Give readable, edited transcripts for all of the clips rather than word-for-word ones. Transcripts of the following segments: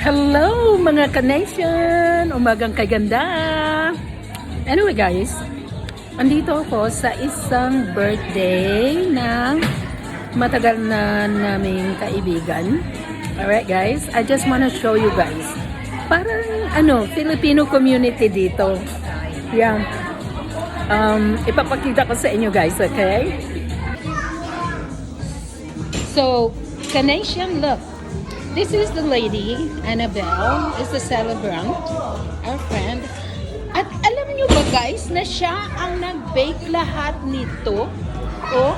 Hello mga ka-nation! Umagang kaganda! Anyway guys, andito ako sa isang birthday ng matagal na naming kaibigan. Alright guys, I just wanna show you guys. Parang Filipino community dito. Yan. Ipapakita ko sa inyo guys, okay? So, ka-nation, look. This is the lady, Annabelle, is the celebrant, our friend. At alam nyo ba guys, na siya ang nag-bake lahat nito? Oh,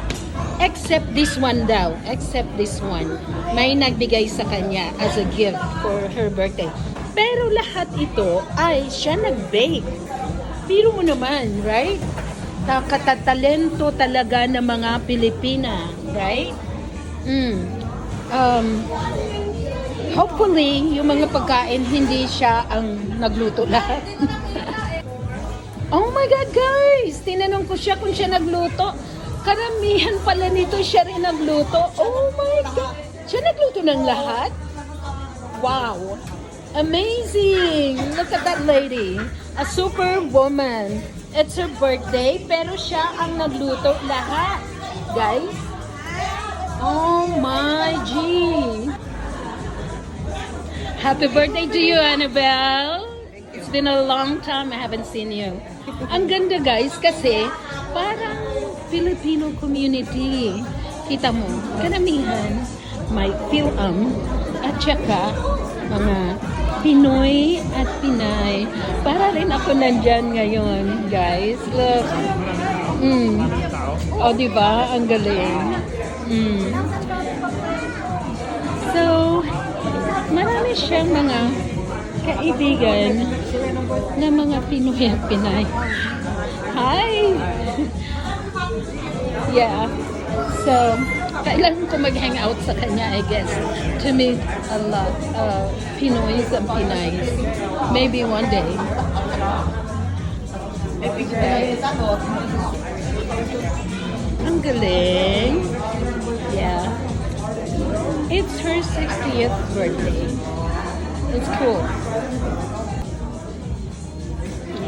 except this one daw. Except this one. May nagbigay sa kanya as a gift for her birthday. Pero lahat ito ay siya nag-bake. Pero mo naman, right? Katatalento talaga ng mga Pilipina, right? Hopefully, yung mga pagkain, hindi siya ang nagluto lahat. Oh my God, guys! Tinanong ko siya kung siya nagluto. Karamihan pala nito siya rin nagluto. Oh my God! Siya nagluto ng lahat? Wow! Amazing! Look at that lady. A super woman. It's her birthday, pero siya ang nagluto lahat. Guys? Oh my G! Happy birthday to you, Annabelle. It's been a long time I haven't seen you. Ang ganda guys kasi parang Filipino community. Kita mo, karamihan may Phil-am at saka mga Pinoy at Pinay. Para rin ako nandyan ngayon, guys. Look. O, diba? Ang galing. So, marami siyang mga kaibigan na mga Pinoy at Pinay. Hi! Yeah. So, kailangan ko mag-hang out sa kanya, I guess, to meet a lot of Pinoys and Pinays. Maybe one day. Ang galing. Yeah. It's her 60th birthday. It's cool.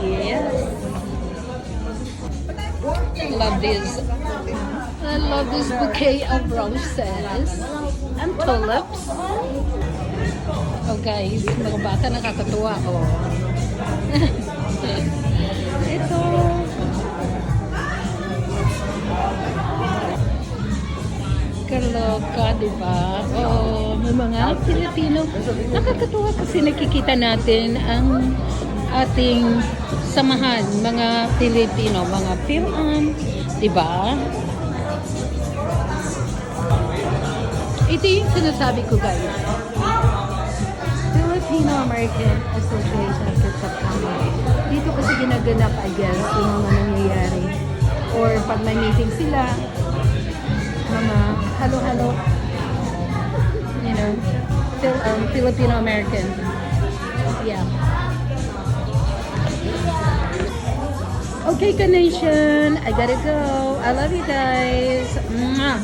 Yes. I love this bouquet of roses and tulips. Oh guys, mga bata nakakatuwa. Oh. Ito. Kaloka, diba? Oh, may mga Pilipino. Nakakatuwa kasi nakikita natin ang ating samahan, mga Pilipino, mga Phil-am, diba? Ito yung sinasabi ko guys. Filipino-American Association of September. Dito kasi ginaganap, I guess, yung mga nangyayari. Or pag may meeting sila, mga halo-halo, you know, Filipino-American. Yeah. Okay, ka-nation, I gotta go. I love you guys. Mwah.